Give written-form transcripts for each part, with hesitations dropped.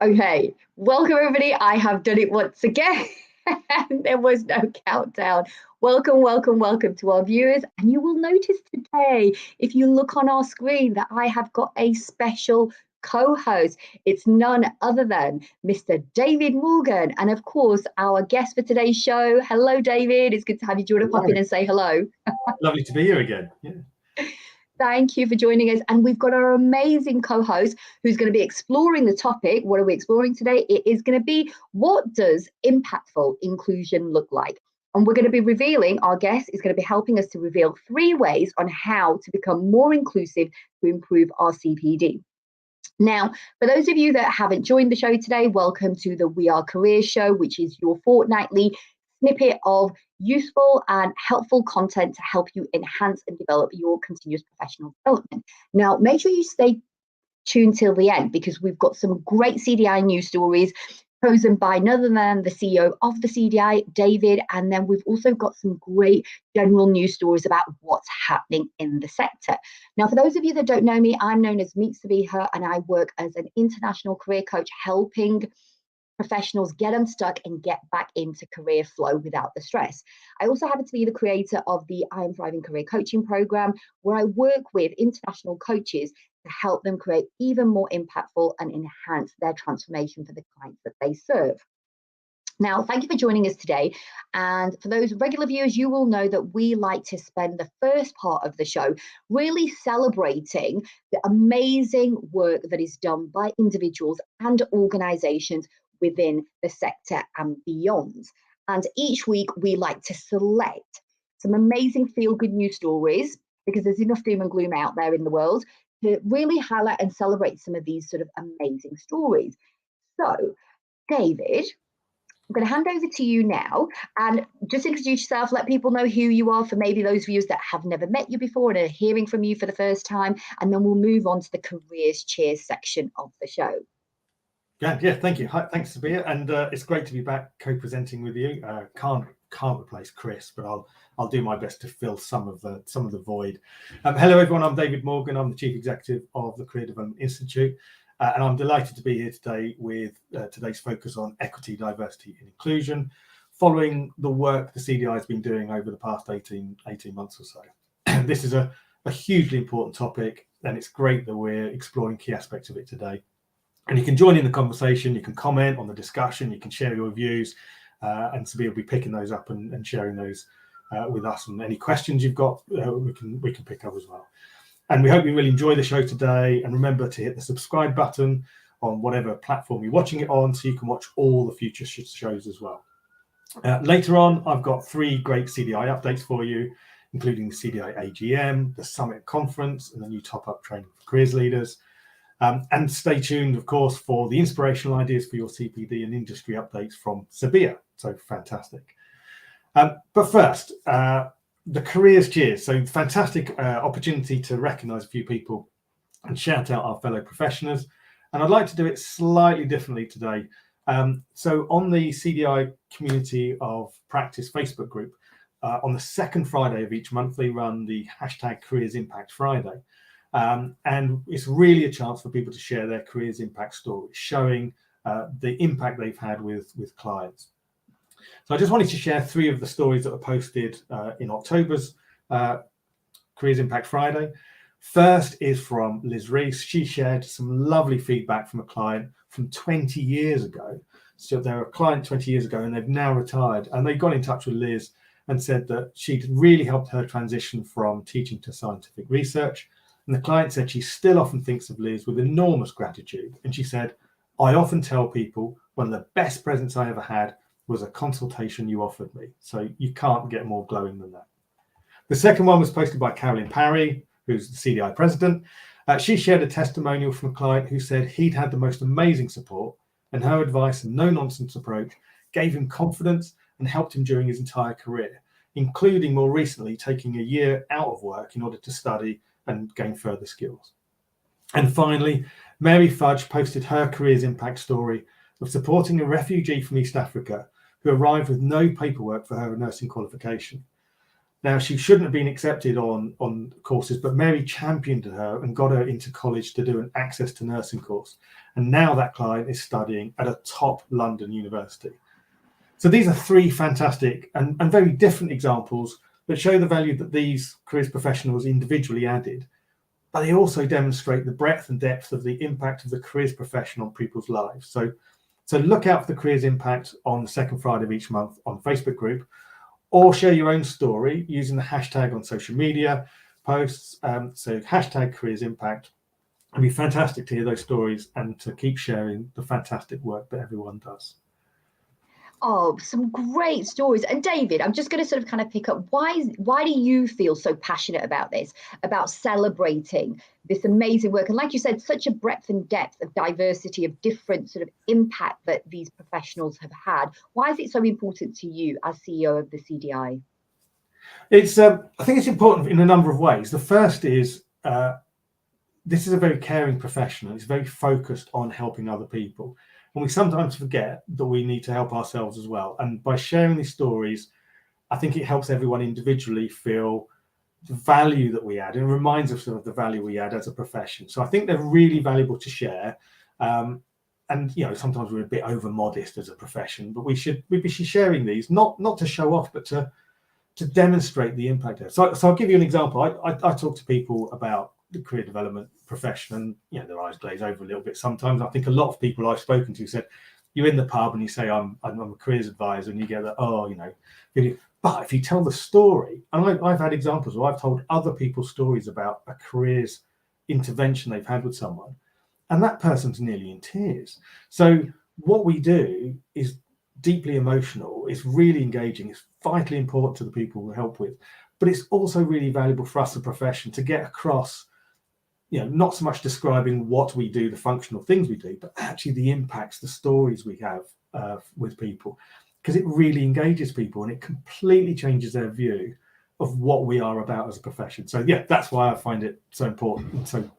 Okay, welcome everybody. I have done it once again. There was no countdown. Welcome to our viewers. And you will notice today, if you look on our screen, that I have got a special co-host. It's none other than Mr. David Morgan. And of course, our guest for today's show. Hello, David. It's good to have you. Do you want to pop in and say hello? Lovely to be here again. Yeah. Thank you for joining us. And we've got our amazing co-host who's going to be exploring the topic. What are we exploring today? It is going to be, what does impactful inclusion look like? And we're going to be revealing, our guest is going to be helping us to reveal 3 ways on how to become more inclusive to improve our CPD. Now, for those of you that haven't joined the show today, welcome to the We Are Careers show, which is your fortnightly snippet of useful and helpful content to help you enhance and develop your continuous professional development. Now, make sure you stay tuned till the end, because we've got some great CDI news stories chosen by none other than the CEO of the CDI, David, and then we've also got some great general news stories about what's happening in the sector. Now, for those of you that don't know me, I'm known as Meet Sabiha, and I work as an international career coach, helping professionals get unstuck and get back into career flow without the stress. I also happen to be the creator of the I Am Thriving Career Coaching Program, where I work with international coaches to help them create even more impactful and enhance their transformation for the clients that they serve. Now, thank you for joining us today. And for those regular viewers, you will know that we like to spend the first part of the show really celebrating the amazing work that is done by individuals and organizations within the sector and beyond. And each week we like to select some amazing feel-good news stories, because there's enough doom and gloom out there in the world, to really highlight and celebrate some of these sort of amazing stories. So, David, I'm going to hand over to you now, and just introduce yourself, let people know who you are, for maybe those viewers that have never met you before and are hearing from you for the first time, and then we'll move on to the careers cheers section of the show. Yeah, thank you. Hi, thanks, Sabiha, and it's great to be back co-presenting with you. Can't replace Chris, but I'll do my best to fill some of the void. Hello, everyone. I'm David Morgan. I'm the Chief Executive of the Career Development Institute, and I'm delighted to be here today with today's focus on equity, diversity, and inclusion, following the work the CDI has been doing over the past 18 months or so. This is a hugely important topic, and it's great that we're exploring key aspects of it today. And you can join in the conversation, you can comment on the discussion, you can share your views, and Sabiha will be picking those up and sharing those with us. And any questions you've got, we can pick up as well. And we hope you really enjoy the show today. And remember to hit the subscribe button on whatever platform you're watching it on, so you can watch all the future shows as well. Later on, I've got 3 great CDI updates for you, including the CDI AGM, the Summit Conference, and the new top-up training for careers leaders. And stay tuned, of course, for the inspirational ideas for your CPD and industry updates from Sabiha. So fantastic. But first, the careers cheers. So fantastic opportunity to recognise a few people and shout out our fellow professionals. And I'd like to do it slightly differently today. So on the CDI Community of Practice Facebook group, on the second Friday of each month, they run the hashtag Careers Impact Friday. And it's really a chance for people to share their careers impact stories, showing the impact they've had with clients. So I just wanted to share 3 of the stories that were posted in October's Careers Impact Friday. First is from Liz Reese. She shared some lovely feedback from a client from 20 years ago. So they were a client 20 years ago and they've now retired, and they got in touch with Liz and said that she'd really helped her transition from teaching to scientific research. And the client said she still often thinks of Liz with enormous gratitude. And she said, I often tell people one of the best presents I ever had was a consultation you offered me. So you can't get more glowing than that. The second one was posted by Carolyn Parry, who's the CDI president. She shared a testimonial from a client who said he'd had the most amazing support, and her advice and no-nonsense approach gave him confidence and helped him during his entire career, including more recently taking a year out of work in order to study and gain further skills. And finally, Mary Fudge posted her careers impact story of supporting a refugee from East Africa who arrived with no paperwork for her nursing qualification. Now, she shouldn't have been accepted on courses, but Mary championed her and got her into college to do an access to nursing course. And now that client is studying at a top London university. So these are three fantastic and very different examples that show the value that these careers professionals individually added, but they also demonstrate the breadth and depth of the impact of the careers profession on people's lives. So look out for the careers impact on the second Friday of each month on the Facebook group, or share your own story using the hashtag on social media posts. So hashtag careers impact. It'd be fantastic to hear those stories and to keep sharing the fantastic work that everyone does. Oh, some great stories. And David, I'm just going to sort of kind of pick up, why do you feel so passionate about this, about celebrating this amazing work? And like you said, such a breadth and depth of diversity of different sort of impact that these professionals have had. Why is it so important to you as CEO of the CDI? It's I think it's important in a number of ways. The first is this is a very caring profession, and it's very focused on helping other people. And we sometimes forget that we need to help ourselves as well. And by sharing these stories, I think it helps everyone individually feel the value that we add, and reminds us of the value we add as a profession. So I think they're really valuable to share. And sometimes we're a bit over modest as a profession, but we should be sharing these, not to show off, but to demonstrate the impact of it. So I'll give you an example. I talk to people about the career development profession, and their eyes glaze over a little bit sometimes. I think a lot of people I've spoken to said, you're in the pub and you say I'm a careers advisor, and you get that, but if you tell the story, and I've had examples where I've told other people's stories about a careers intervention they've had with someone, and that person's nearly in tears. So what we do is deeply emotional, it's really engaging, it's vitally important to the people we help with, but it's also really valuable for us as a profession to get across, not so much describing what we do, the functional things we do, but actually the impacts, the stories we have with people, because it really engages people and it completely changes their view of what we are about as a profession. So that's why I find it so important. And so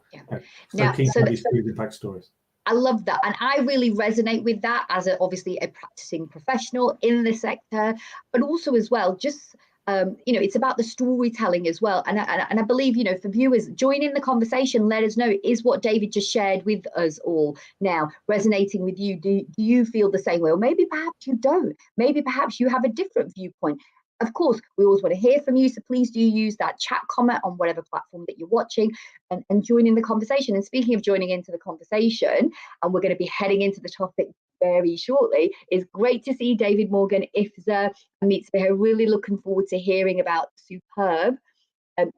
keen to have these impact stories. I love that. And I really resonate with that as obviously a practicing professional in the sector, but also as well, just it's about the storytelling as well. And I believe, for viewers, join in the conversation, let us know, is what David just shared with us all now resonating with you? Do you feel the same way? Or maybe perhaps you don't. Maybe perhaps you have a different viewpoint. Of course, we always want to hear from you. So please do use that chat comment on whatever platform that you're watching and join in the conversation. And speaking of joining into the conversation, and we're going to be heading into the topic very shortly, it's great to see David Morgan, Ifza, and Sabiha. Really looking forward to hearing about superb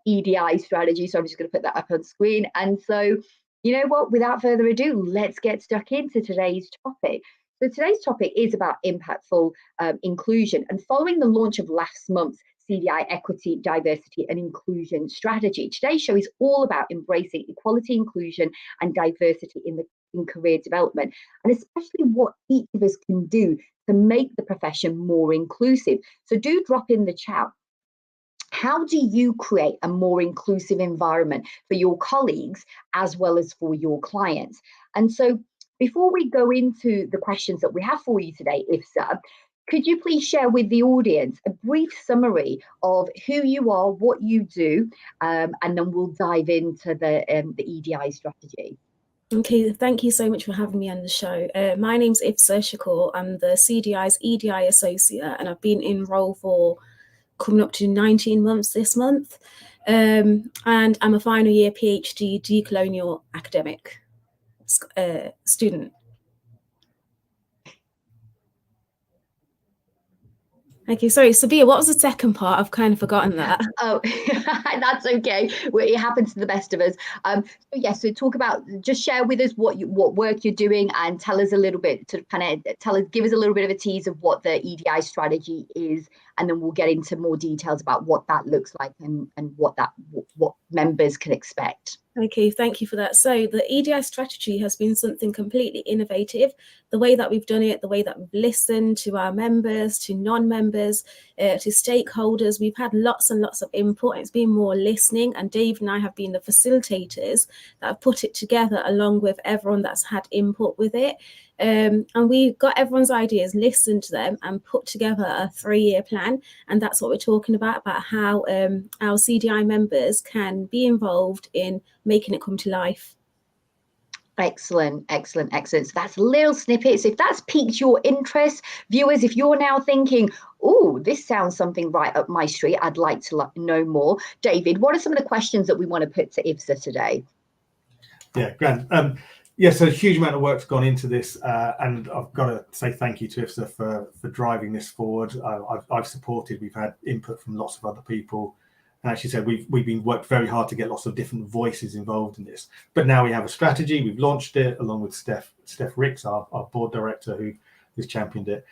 EDI strategy. So I'm just going to put that up on screen. And so, you know what, without further ado, let's get stuck into today's topic. So today's topic is about impactful inclusion. And following the launch of last month's CDI Equity, Diversity and Inclusion Strategy, today's show is all about embracing equality, inclusion and diversity in career development, and especially what each of us can do to make the profession more inclusive. So do drop in the chat. How do you create a more inclusive environment for your colleagues as well as for your clients? And so before we go into the questions that we have for you today, Ifza, could you please share with the audience a brief summary of who you are, what you do, and then we'll dive into the EDI strategy. Okay, thank you so much for having me on the show. My name's Ifza Shakoor. I'm the CDI's EDI Associate, and I've been in role for coming up to 19 months this month. And I'm a final year PhD decolonial academic student. Okay, sorry, Sabiha, what was the second part? I've kind of forgotten that. Oh, that's okay. It happens to the best of us. So talk about, just share with us what work you're doing, and tell us a little bit, to kind of give us a little bit of a tease of what the EDI strategy is, and then we'll get into more details about what that looks like and what members can expect. Okay, thank you for that. So the EDI strategy has been something completely innovative. The way that we've done it, the way that we've listened to our members, to non-members, to stakeholders, we've had lots and lots of input. It's been more listening, and Dave and I have been the facilitators that have put it together along with everyone that's had input with it. And we got everyone's ideas, listened to them, and put together a 3-year plan. And that's what we're talking about how our CDI members can be involved in making it come to life. Excellent, excellent, excellent. So that's a little snippet. So if that's piqued your interest, viewers, if you're now thinking, oh, this sounds something right up my street, I'd like to know more. David, what are some of the questions that we want to put to Ifza today? Yeah, grand. Yeah, so a huge amount of work's gone into this, and I've got to say thank you to Ifza for driving this forward. I've supported. We've had input from lots of other people. And as she said, we've been worked very hard to get lots of different voices involved in this. But now we have a strategy. We've launched it along with Steph Ricks, our board director, who's championed it.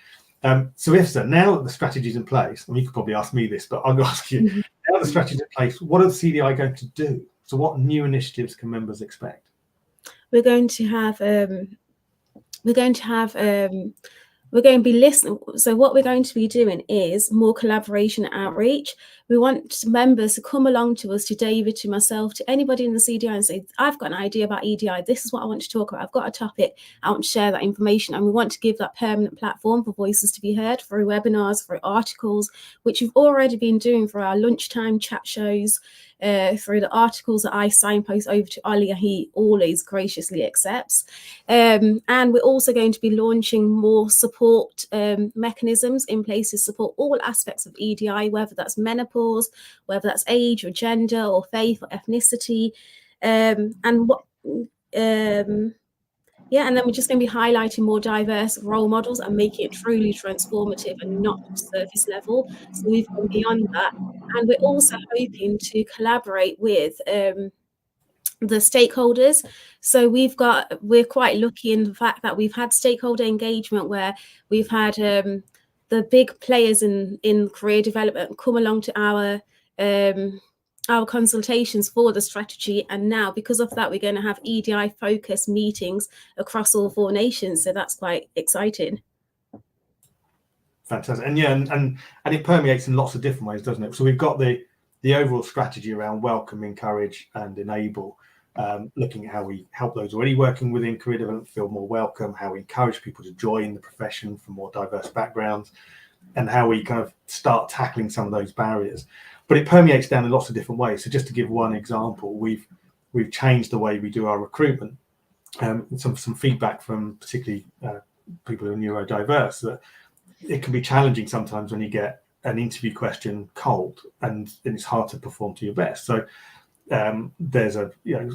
So Ifza, now that the strategy is in place, and you could probably ask me this, but I'll ask you, now the strategy is in place, what are the CDI going to do? So what new initiatives can members expect? We're going to be listening. So what we're going to be doing is more collaboration and outreach. We want members to come along to us, to David, to myself, to anybody in the CDI and say, I've got an idea about EDI. This is what I want to talk about. I've got a topic. I want to share that information. And we want to give that permanent platform for voices to be heard through webinars, through articles, which we've already been doing for our lunchtime chat shows, through the articles that I signpost over to Ollie, and he always graciously accepts. And we're also going to be launching more support mechanisms in place to support all aspects of EDI, whether that's menopause, whether that's age or gender or faith or ethnicity. And then we're just going to be highlighting more diverse role models and making it truly transformative and not surface level. So we've gone beyond that. And we're also hoping to collaborate with the stakeholders. So we're quite lucky in the fact that we've had stakeholder engagement where we've had the big players in career development come along to our consultations for the strategy, and now because of that we're going to have EDI focused meetings across all 4 nations, so that's quite exciting. Fantastic. And yeah, and it permeates in lots of different ways, doesn't it? So we've got the overall strategy around welcome, encourage and enable, looking at how we help those already working within career development feel more welcome, how we encourage people to join the profession from more diverse backgrounds, and how we kind of start tackling some of those barriers. But it permeates down in lots of different ways. So just to give one example, we've changed the way we do our recruitment. Some feedback from particularly people who are neurodiverse, that it can be challenging sometimes when you get an interview question cold and it's hard to perform to your best. So there's a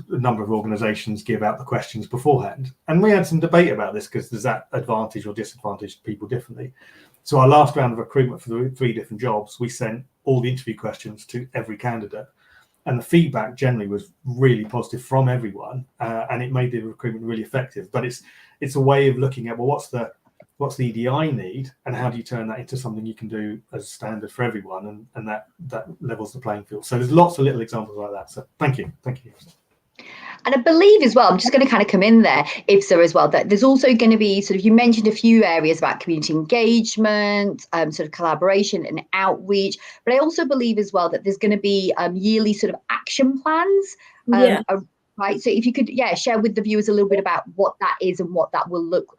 number of organizations give out the questions beforehand, and we had some debate about this because does that advantage or disadvantage people differently. So our last round of recruitment for the 3 different jobs, we sent all the interview questions to every candidate, and the feedback generally was really positive from everyone, and it made the recruitment really effective. But it's a way of looking at, well, what's the EDI need, and how do you turn that into something you can do as standard for everyone, and that levels the playing field. So there's lots of little examples like that. So thank you. And I believe as well, I'm just going to kind of come in there, Ifza, as well, that there's also going to be sort of, you mentioned a few areas about community engagement, sort of collaboration and outreach, but I also believe as well that there's going to be yearly sort of action plans. Right. So if you could, share with the viewers a little bit about what that is and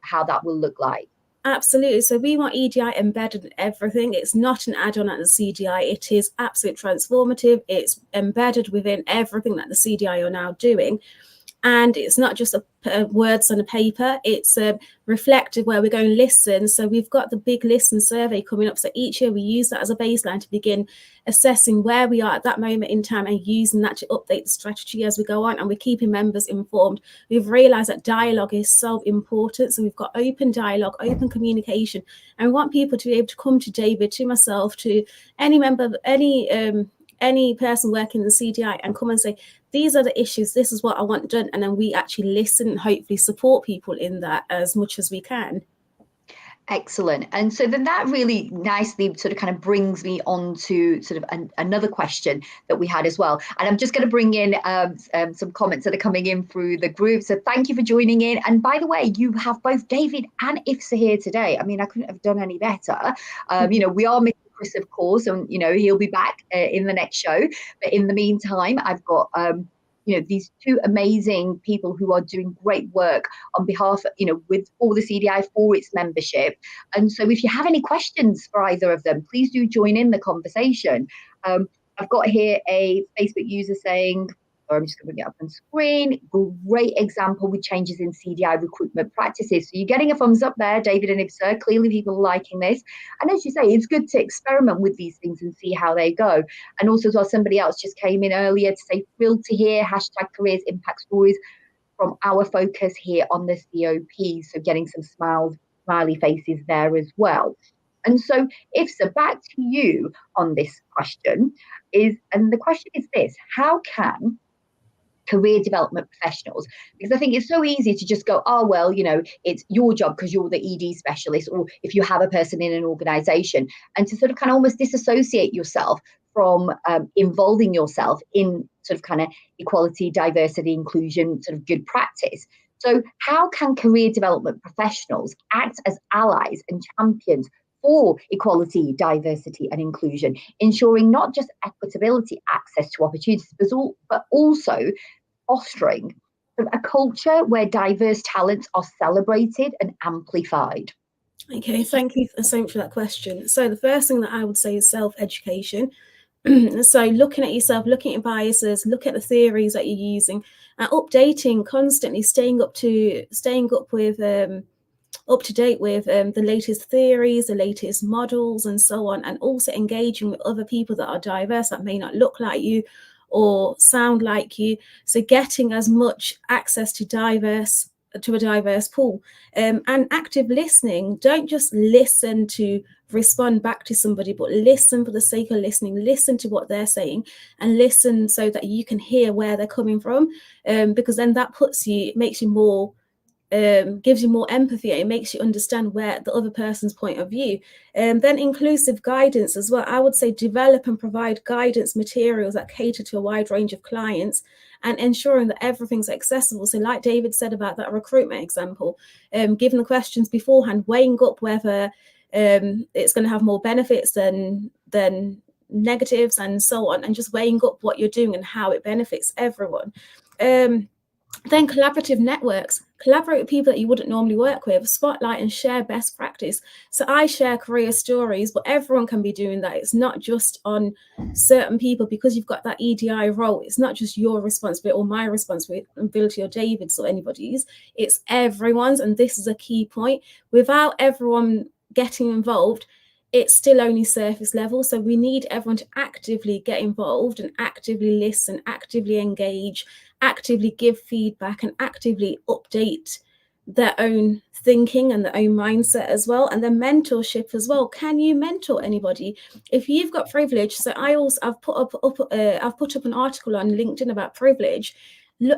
how that will look like. Absolutely. So we want EDI embedded in everything. It's not an add-on at the CDI. It is absolutely transformative. It's embedded within everything that the CDI are now doing. And it's not just words on a paper, it's reflective where we're going to listen. So we've got the big listen survey coming up. So each year we use that as a baseline to begin assessing where we are at that moment in time and using that to update the strategy as we go on. And we're keeping members informed. We've realized that dialogue is so important. So we've got open dialogue, open communication, and we want people to be able to come to David, to myself, to any member, any person working in the CDI and come and say, these are the issues, this is what I want done. And then we actually listen and hopefully support people in that as much as we can. Excellent. And so then that really nicely sort of kind of brings me on to sort of another question that we had as well. And I'm just going to bring in some comments that are coming in through the group. So thank you for joining in. And by the way, you have both David and Ifza here today. I mean, I couldn't have done any better. We are missing Chris, of course, and he'll be back in the next show. But in the meantime, I've got these two amazing people who are doing great work on behalf, with all the CDI for its membership. And so if you have any questions for either of them, please do join in the conversation. I've got here a Facebook user saying, I'm just going to bring it up on screen. Great example with changes in CDI recruitment practices. So you're getting a thumbs up there, David and Ifza. Clearly people are liking this. And as you say, it's good to experiment with these things and see how they go. And also as well, somebody else just came in earlier to say, thrilled to hear #careers impact stories from our focus here on the COP. So getting some smiley faces there as well. And so Ifza, back to you on this question and the question is this: how can career development professionals, because I think it's so easy to just go, oh, well, it's your job because you're the ED specialist, or if you have a person in an organization, and to sort of kind of almost disassociate yourself from involving yourself in sort of kind of equality, diversity, inclusion, sort of good practice. So how can career development professionals act as allies and champions for equality, diversity and inclusion, ensuring not just equitability, access to opportunities, but also fostering a culture where diverse talents are celebrated and amplified? Okay, thank you so much for that question. So the first thing that I would say is self-education. So looking at yourself, looking at your biases, look at the theories that you're using, and updating constantly, staying up to date with the latest theories, the latest models, and so on, and also engaging with other people that are diverse that may not look like you or sound like you. So getting as much access to a diverse pool, and active listening. Don't just listen to respond back to somebody, but listen for the sake of listening. Listen to what they're saying, and listen so that you can hear where they're coming from, because then that makes you more gives you more empathy. It makes you understand where the other person's point of view. Then inclusive guidance as well. I would say develop and provide guidance materials that cater to a wide range of clients, and ensuring that everything's accessible. So like David said about that recruitment example, given the questions beforehand, weighing up whether it's going to have more benefits than negatives and so on, and just weighing up what you're doing and how it benefits everyone. Then collaborative networks. Collaborate with people that you wouldn't normally work with, spotlight and share best practice. So I share career stories, but everyone can be doing that. It's not just on certain people, because you've got that EDI role. It's not just your responsibility or my responsibility or David's or anybody's. It's everyone's, and this is a key point. Without everyone getting involved, it's still only surface level. So we need everyone to actively get involved and actively listen, actively engage, actively give feedback, and actively update their own thinking and their own mindset as well. And then mentorship as well. Can you mentor anybody if you've got privilege? So I've put up an article on LinkedIn about privilege.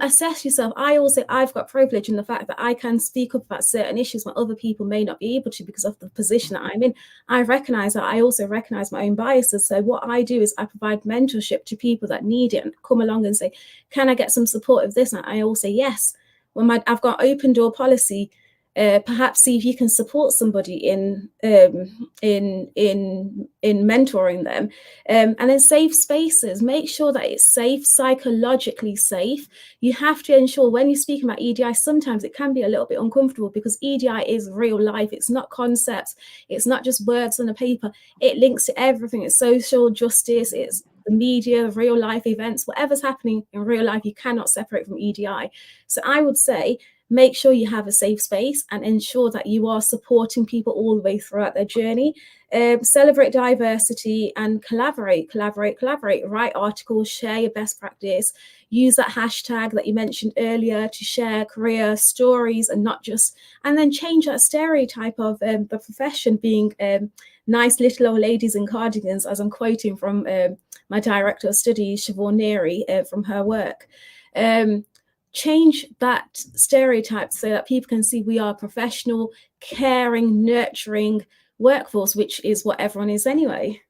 Assess yourself. I've got privilege in the fact that I can speak up about certain issues when other people may not be able to because of the position that I'm in. I recognize that. I also recognize my own biases. So what I do is I provide mentorship to people that need it and come along and say, can I get some support of this? And I all say yes. When I've got open door policy, perhaps see if you can support somebody in mentoring them, and then safe spaces. Make sure that it's safe, psychologically safe. You have to ensure when you're speaking about EDI, sometimes it can be a little bit uncomfortable because EDI is real life. It's not concepts. It's not just words on a paper. It links to everything. It's social justice. It's the media, real life events, whatever's happening in real life, you cannot separate from EDI. So I would say, make sure you have a safe space and ensure that you are supporting people all the way throughout their journey. Celebrate diversity and collaborate. Write articles, share your best practice. Use that hashtag that you mentioned earlier to share career stories and then change that stereotype of the profession being nice little old ladies in cardigans, as I'm quoting from my director of studies, Siobhan Neary, from her work. Change that stereotype so that people can see we are a professional, caring, nurturing workforce, which is what everyone is anyway.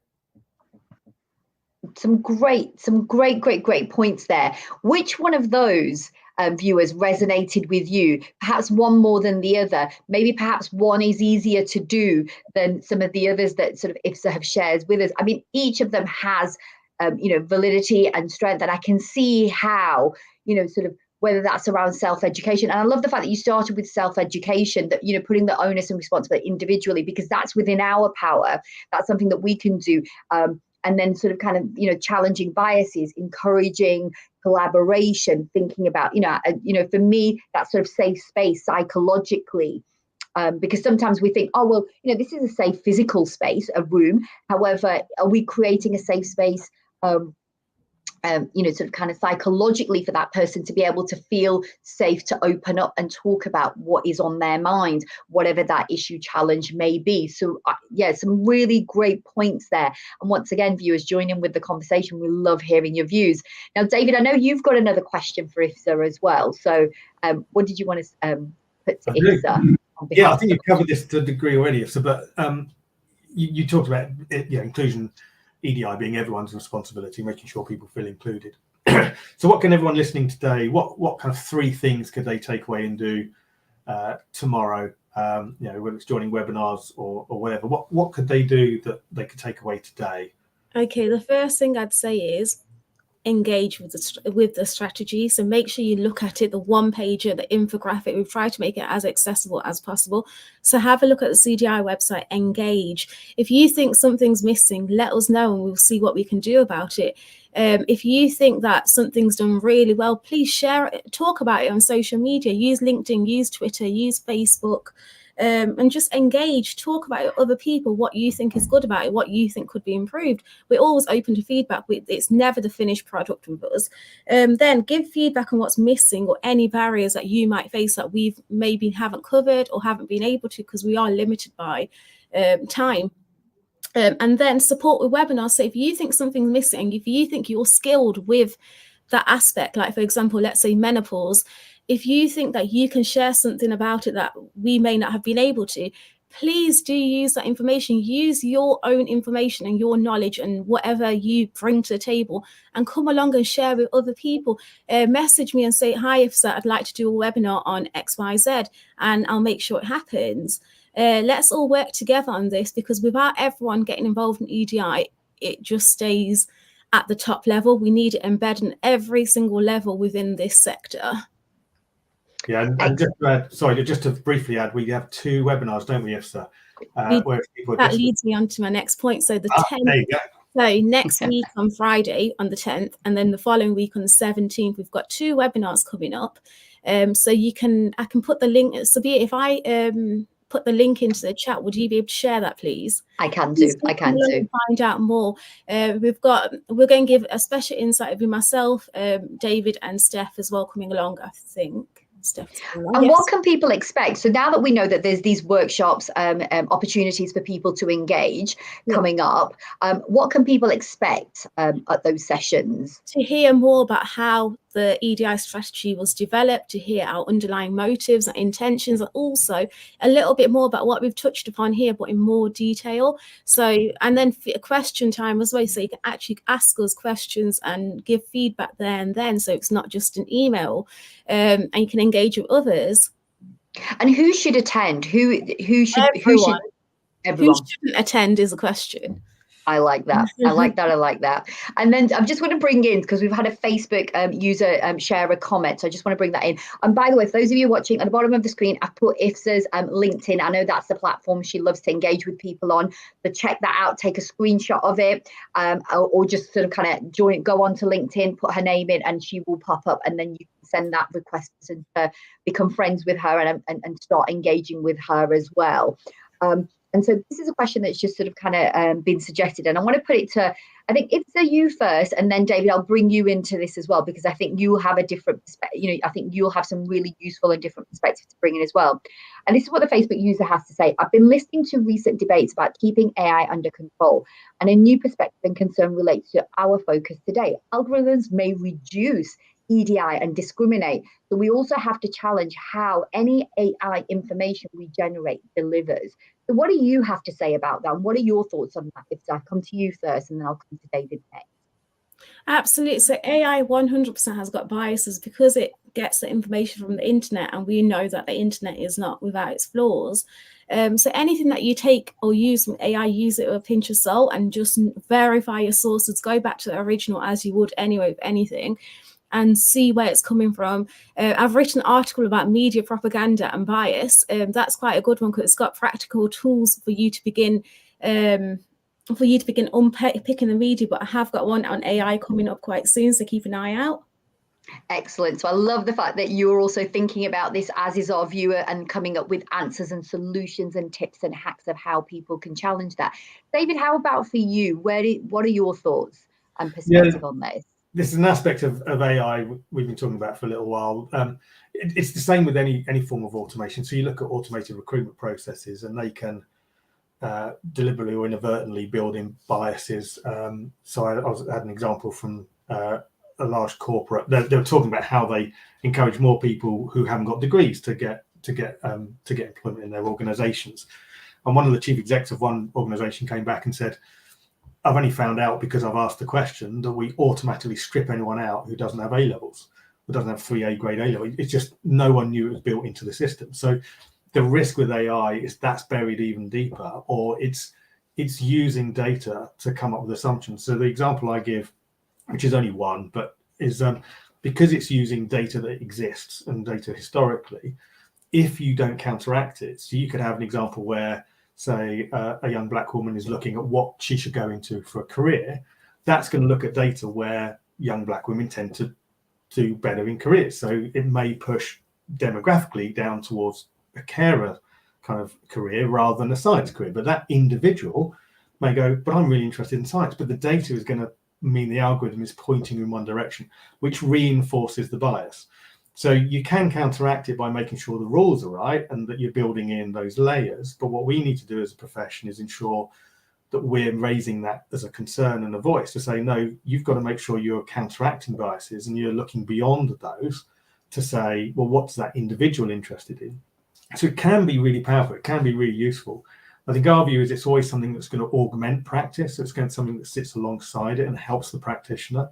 Some great points there. Which one of those viewers resonated with you? Perhaps one more than the other. Maybe perhaps one is easier to do than some of the others that sort of Ifza have shared with us. I mean, each of them has validity and strength, and I can see how sort of whether that's around self-education. And I love the fact that you started with self-education, that, putting the onus and responsibility individually, because that's within our power. That's something that we can do. And then sort of kind of, challenging biases, encouraging collaboration, thinking about, for me, that sort of safe space psychologically. Because sometimes we think, oh, well, this is a safe physical space, a room. However, are we creating a safe space, sort of kind of psychologically for that person to be able to feel safe to open up and talk about what is on their mind, whatever that issue challenge may be. So, some really great points there. And once again, viewers, join in with the conversation. We love hearing your views. Now, David, I know you've got another question for Ifza as well. So what did you want to put to Ifza? Yeah, I think you've covered this to a degree already, Ifza, but you talked about inclusion, EDI being everyone's responsibility, making sure people feel included. So what can everyone listening today, what kind of 3 things could they take away and do tomorrow, whether it's joining webinars or whatever, what could they do that they could take away today? Okay, the first thing I'd say is engage with the strategy. So make sure you look at it, the one pager, the infographic. We've tried to make it as accessible as possible. So have a look at the CDI website, engage. If you think something's missing, let us know and we'll see what we can do about it. If you think that something's done really well, please share it, talk about it on social media, use LinkedIn, use Twitter, use Facebook. And just engage, talk about it with other people, what you think is good about it, what you think could be improved. We're always open to feedback. It's never the finished product with us. Then give feedback on what's missing or any barriers that you might face that we've maybe haven't covered or haven't been able to, because we are limited by time. And then support with webinars. So if you think something's missing, if you think you're skilled with that aspect, like for example, let's say menopause, if you think that you can share something about it that we may not have been able to, please do use that information. Use your own information and your knowledge and whatever you bring to the table and come along and share with other people. Message me and say, hi, Ifza, I'd like to do a webinar on XYZ, and I'll make sure it happens. Let's all work together on this, because without everyone getting involved in EDI, it just stays at the top level. We need it embedded in every single level within this sector. Yeah, and just to briefly add, we have 2 webinars, don't we, Ifza? That leads me on to my next point. So the 10th. There you go. So next week on Friday on the 10th, and then the following week on the 17th, we've got 2 webinars coming up. So I can put the link. Sabiha, if I put the link into the chat, would you be able to share that, please? I can do. Find out more. We're going to give a special insight with myself, David, and Steph as well coming along, I think. And what can people expect? So now that we know that there's these workshops, opportunities for people to engage coming up, what can people expect at those sessions? To hear more about how the EDI strategy was developed, to hear our underlying motives and intentions, and also a little bit more about what we've touched upon here, but in more detail. So, and then a question time as well, so you can actually ask us questions and give feedback there and then, so it's not just an email, and you can engage with others. And who should attend? Who should everyone who shouldn't attend is a question. I like that. I like that. And then I just want to bring in, because we've had a Facebook user share a comment. So I just want to bring that in. And by the way, for those of you watching, at the bottom of the screen, I've put Ifza's LinkedIn. I know that's the platform she loves to engage with people on. But check that out. Take a screenshot of it, or just sort of kind of go on to LinkedIn, put her name in, and she will pop up. And then you can send that request and become friends with her and start engaging with her as well. And so this is a question that's just sort of kind of been suggested. And I want to put it to, I think it's you first, and then David, I'll bring you into this as well, because I think you have a different perspective. I think you'll have some really useful and different perspectives to bring in as well. And this is what the Facebook user has to say. I've been listening to recent debates about keeping AI under control, and a new perspective and concern relates to our focus today. Algorithms may reduce EDI and discriminate. So we also have to challenge how any AI information we generate delivers. So what do you have to say about that? What are your thoughts on that? If I come to you first, and then I'll come to David next. Absolutely. So AI 100% has got biases because it gets the information from the internet, and we know that the internet is not without its flaws. So anything that you take or use from AI, use it with a pinch of salt and just verify your sources. Go back to the original as you would anyway with anything. and see where it's coming from. I've written an article about media propaganda and bias. That's quite a good one because it's got practical tools for you to begin unpicking the media. But I have got one on AI coming up quite soon, so keep an eye out. Excellent. So I love the fact that you're also thinking about this, as is our viewer, and coming up with answers and solutions and tips and hacks of how people can challenge that. David, how about for you? What are your thoughts and perspective on this? This is an aspect of AI we've been talking about for a little while. It's the same with any form of automation. So you look at automated recruitment processes, and they can deliberately or inadvertently build in biases. So I had an example from a large corporate. They were talking about how they encourage more people who haven't got degrees to get employment in their organisations. And one of the chief execs of one organisation came back and said, "I've only found out because I've asked the question that we automatically strip anyone out who doesn't have A levels, who doesn't have 3A grade A level. It's just no one knew it was built into the system." So the risk with AI is that's buried even deeper, or it's using data to come up with assumptions. So the example I give, which is only one, but is because it's using data that exists and data historically, if you don't counteract it, so you could have an example where, say, a young black woman is looking at what she should go into for a career, that's going to look at data where young black women tend to do better in careers. So it may push demographically down towards a carer kind of career rather than a science career. But that individual may go, "But I'm really interested in science." But the data is going to mean the algorithm is pointing in one direction, which reinforces the bias. So you can counteract it by making sure the rules are right and that you're building in those layers. But what we need to do as a profession is ensure that we're raising that as a concern and a voice to say, no, you've got to make sure you're counteracting biases and you're looking beyond those to say, well, what's that individual interested in? So it can be really powerful. It can be really useful. I think our view is it's always something that's going to augment practice. It's going to be something that sits alongside it and helps the practitioner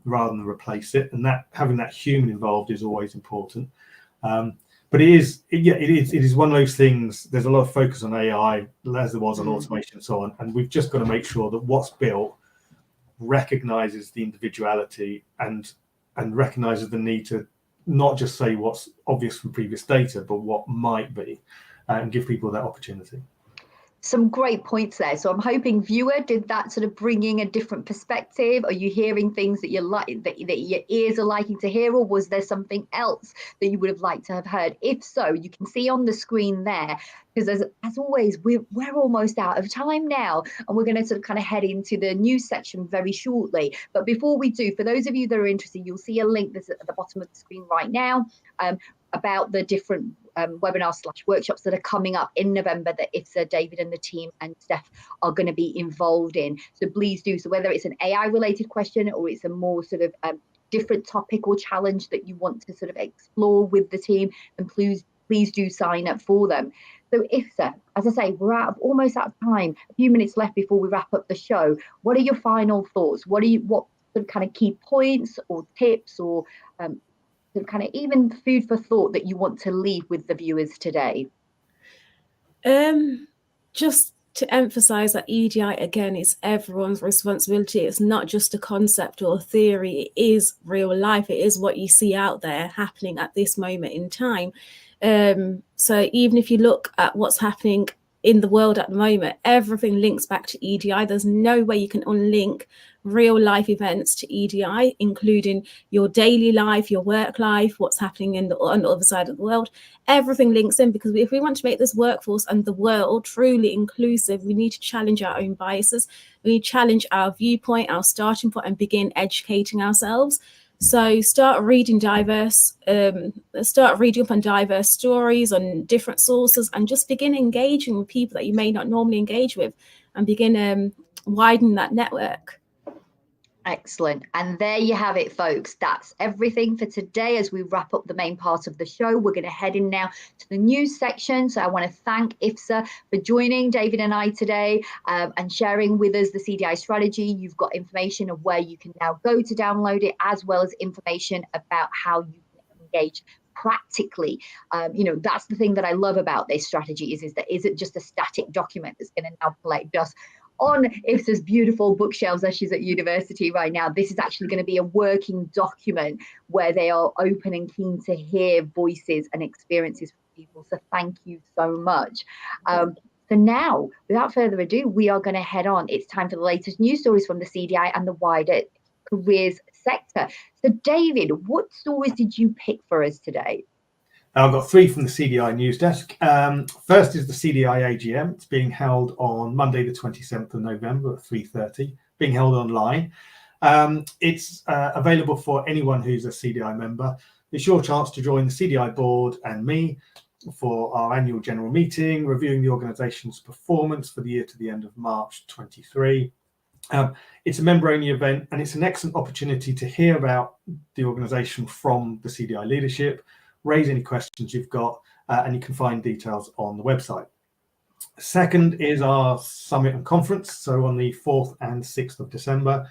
rather than replace it. And that having that human involved is always important. But it is one of those things. There's a lot of focus on AI, as there was on automation and so on. And we've just got to make sure that what's built recognizes the individuality and recognizes the need to not just say what's obvious from previous data, but what might be, and give people that opportunity. Some great points there. So I'm hoping, viewer, did that sort of bringing a different perspective? Are you hearing things that you like, that your ears are liking to hear, or was there something else that you would have liked to have heard? If so, you can see on the screen there, because as always, we're almost out of time now, and we're going to sort of kind of head into the news section very shortly. But before we do, for those of you that are interested, you'll see a link that's at the bottom of the screen right now about the different webinars/workshops that are coming up in November that Ifza, David and the team and Steph are going to be involved in. So please do. So whether it's an AI related question or it's a more sort of different topic or challenge that you want to sort of explore with the team, then please do sign up for them. So Ifza, as I say, we're almost out of time, a few minutes left before we wrap up the show. What are your final thoughts? What sort of kind of key points or tips or kind of even food for thought that you want to leave with the viewers today? Just to emphasize that EDI, again, is everyone's responsibility. It's not just a concept or a theory. It is real life. It is what you see out there happening at this moment in time. So even if you look at what's happening in the world at the moment, everything links back to EDI. There's no way you can unlink real life events to EDI, including your daily life, your work life, what's happening on the other side of the world. Everything links in, because if we want to make this workforce and the world truly inclusive, we need to challenge our own biases. We need to challenge our viewpoint, our starting point, and begin educating ourselves. So start reading up on diverse stories on different sources, and just begin engaging with people that you may not normally engage with, and begin widening that network. Excellent. And there you have it, folks. That's everything for today. As we wrap up the main part of the show, we're going to head in now to the news section. So I want to thank Ifza for joining David and I today and sharing with us the CDI strategy. You've got information of where you can now go to download it, as well as information about how you can engage practically. That's the thing that I love about this strategy is that isn't just a static document that's going to now collect just on Ifza's beautiful bookshelves as she's at university right now, this is actually going to be a working document where they are open and keen to hear voices and experiences from people. So thank you so much. So now, without further ado, we are going to head on. It's time for the latest news stories from the CDI and the wider careers sector. So David, what stories did you pick for us today? I've got 3 from the CDI news desk. First is the CDI AGM. It's being held on Monday, the 27th of November at 3:30, being held online. It's available for anyone who's a CDI member. It's your chance to join the CDI board and me for our annual general meeting, reviewing the organisation's performance for the year to the end of March 23. It's a member-only event, and it's an excellent opportunity to hear about the organisation from the CDI leadership, raise any questions you've got, and you can find details on the website. Second is our summit and conference, so on the 4th and 6th of December.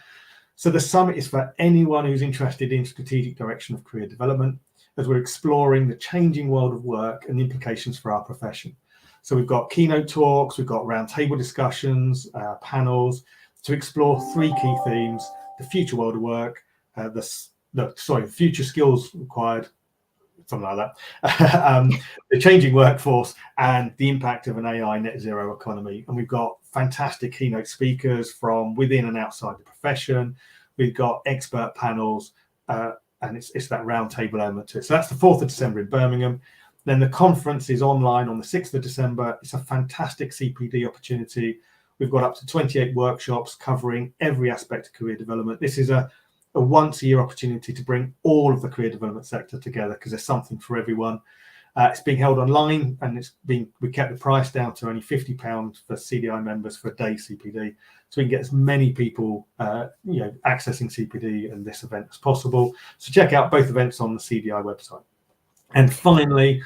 So the summit is for anyone who's interested in strategic direction of career development, as we're exploring the changing world of work and the implications for our profession. So we've got keynote talks, we've got roundtable discussions, panels, to explore 3 key themes: the future world of work, the future skills required, something like that, the changing workforce, and the impact of an AI net zero economy. And we've got fantastic keynote speakers from within and outside the profession. We've got expert panels, and it's that roundtable element to it. So that's the 4th of December in Birmingham. Then the conference is online on the 6th of December. It's a fantastic CPD opportunity. We've got up to 28 workshops covering every aspect of career development. This is a once-a-year opportunity to bring all of the career development sector together, because there's something for everyone. It's being held online, and we kept the price down to only £50 for CDI members for a day CPD, so we can get as many people accessing CPD and this event as possible. So check out both events on the CDI website. And finally,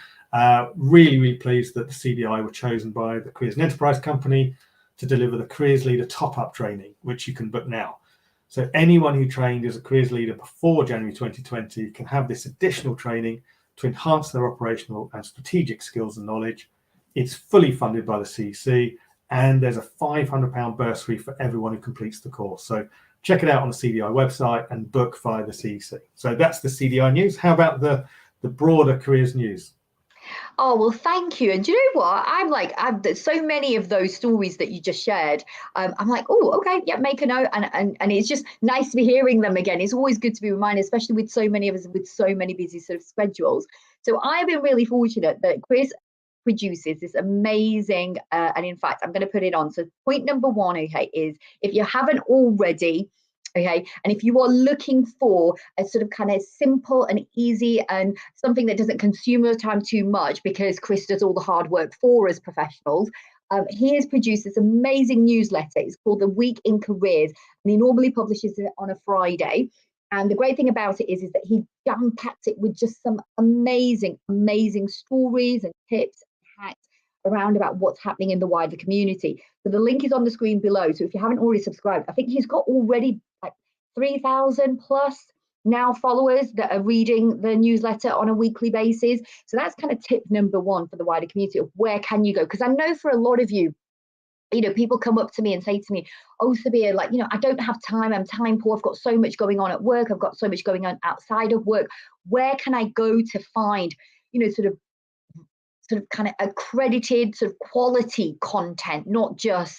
really, really pleased that the CDI were chosen by the Careers and Enterprise Company to deliver the Careers Leader top-up training, which you can book now. So anyone who trained as a careers leader before January 2020 can have this additional training to enhance their operational and strategic skills and knowledge. It's fully funded by the CEC, and there's a £500 bursary for everyone who completes the course. So check it out on the CDI website and book via the CEC. So that's the CDI news. How about the broader careers news? Oh, well, thank you. And do you know what? There's so many of those stories that you just shared. I'm like, oh, okay, yeah, make a note. And it's just nice to be hearing them again. It's always good to be reminded, especially with so many of us with so many busy sort of schedules. So I've been really fortunate that Chris produces this amazing, and in fact, I'm going to put it on. So point number 1, okay, is if you haven't already, okay, and if you are looking for a sort of kind of simple and easy and something that doesn't consume your time too much, because Chris does all the hard work for us professionals, he has produced this amazing newsletter. It's called The Week in Careers, and he normally publishes it on a Friday. And the great thing about it is that he jam-packed it with just some amazing, amazing stories and tips and hacks around about what's happening in the wider community. So the link is on the screen below. So if you haven't already subscribed, I think he's got already like 3,000 plus now followers that are reading the newsletter on a weekly basis. So that's kind of tip number 1 for the wider community of where can you go? Because I know for a lot of you, people come up to me and say to me, oh, Sabiha, I don't have time. I'm time poor. I've got so much going on at work. I've got so much going on outside of work. Where can I go to find, sort of kind of accredited sort of quality content, not just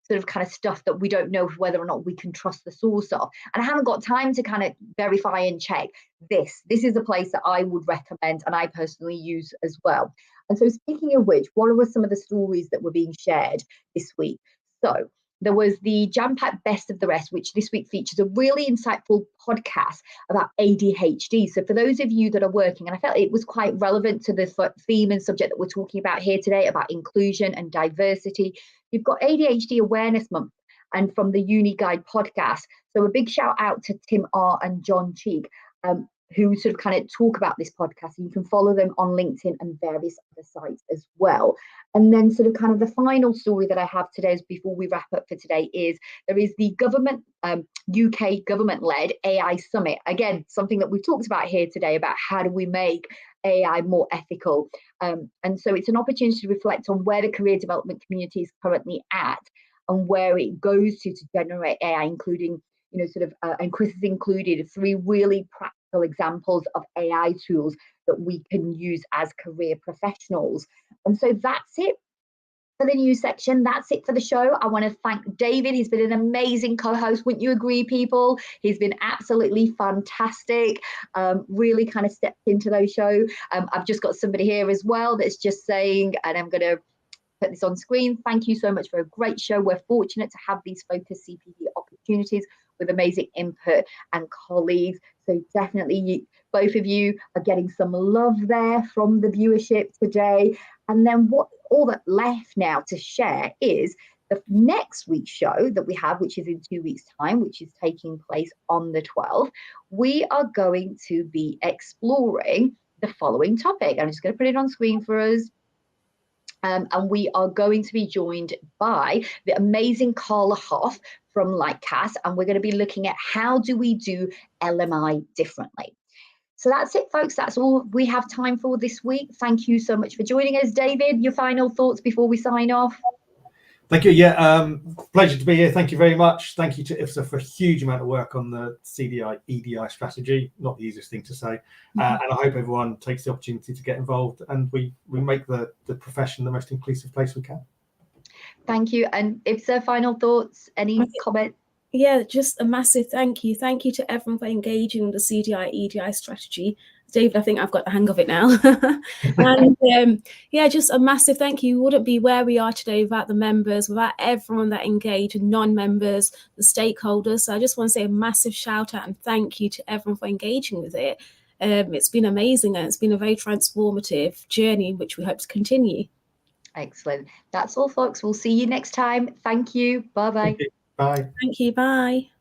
sort of kind of stuff that we don't know whether or not we can trust the source of. And I haven't got time to kind of verify and check this. This is a place that I would recommend and I personally use as well. And so speaking of which, what were some of the stories that were being shared this week? So there was the Jam-Packed Best of the Rest, which this week features a really insightful podcast about ADHD. So for those of you that are working, and I felt it was quite relevant to the theme and subject that we're talking about here today about inclusion and diversity. You've got ADHD Awareness Month and from the Uni Guide podcast. So a big shout out to Tim R and John Cheek, who sort of kind of talk about this podcast, and you can follow them on LinkedIn and various other sites as well. And then sort of kind of the final story that I have today before we wrap up for today is there is the government, UK government-led AI Summit. Again, something that we've talked about here today about how do we make AI more ethical. And so it's an opportunity to reflect on where the career development community is currently at. and where it goes to generate AI, including, and Chris has included 3 really practical examples of AI tools that we can use as career professionals. And so that's it for the news section. That's it for the show. I want to thank David. He's been an amazing co-host. Wouldn't you agree, people? He's been absolutely fantastic. Really kind of stepped into those shows. I've just got somebody here as well that's just saying, and I'm going to put this on screen, thank you so much for a great show. We're fortunate to have these focused CPD opportunities with amazing input and colleagues. So definitely both of you are getting some love there from the viewership today. And then what all that left now to share is the next week's show that we have, which is in 2 weeks' time, which is taking place on the 12th. We are going to be exploring the following topic. I'm just going to put it on screen for us. And we are going to be joined by the amazing Carla Hoff from Lightcast, and we're going to be looking at how do we do LMI differently. So that's it, folks. That's all we have time for this week. Thank you so much for joining us. David, your final thoughts before we sign off? Thank you. Yeah, pleasure to be here. Thank you very much. Thank you to Ifza for a huge amount of work on the CDI EDI strategy. Not the easiest thing to say. And I hope everyone takes the opportunity to get involved and we make the profession the most inclusive place we can. Thank you. And Ifza, final thoughts? Any comment? Yeah, just a massive thank you. Thank you to everyone for engaging with the CDI EDI strategy. David, I think I've got the hang of it now. And yeah, just a massive thank you. We wouldn't be where we are today without the members, without everyone that engaged, non-members, the stakeholders. So I just want to say a massive shout out and thank you to everyone for engaging with it. It's been amazing and it's been a very transformative journey, which we hope to continue. Excellent. That's all, folks. We'll see you next time. Thank you. Bye-bye. Bye. Thank you. Bye.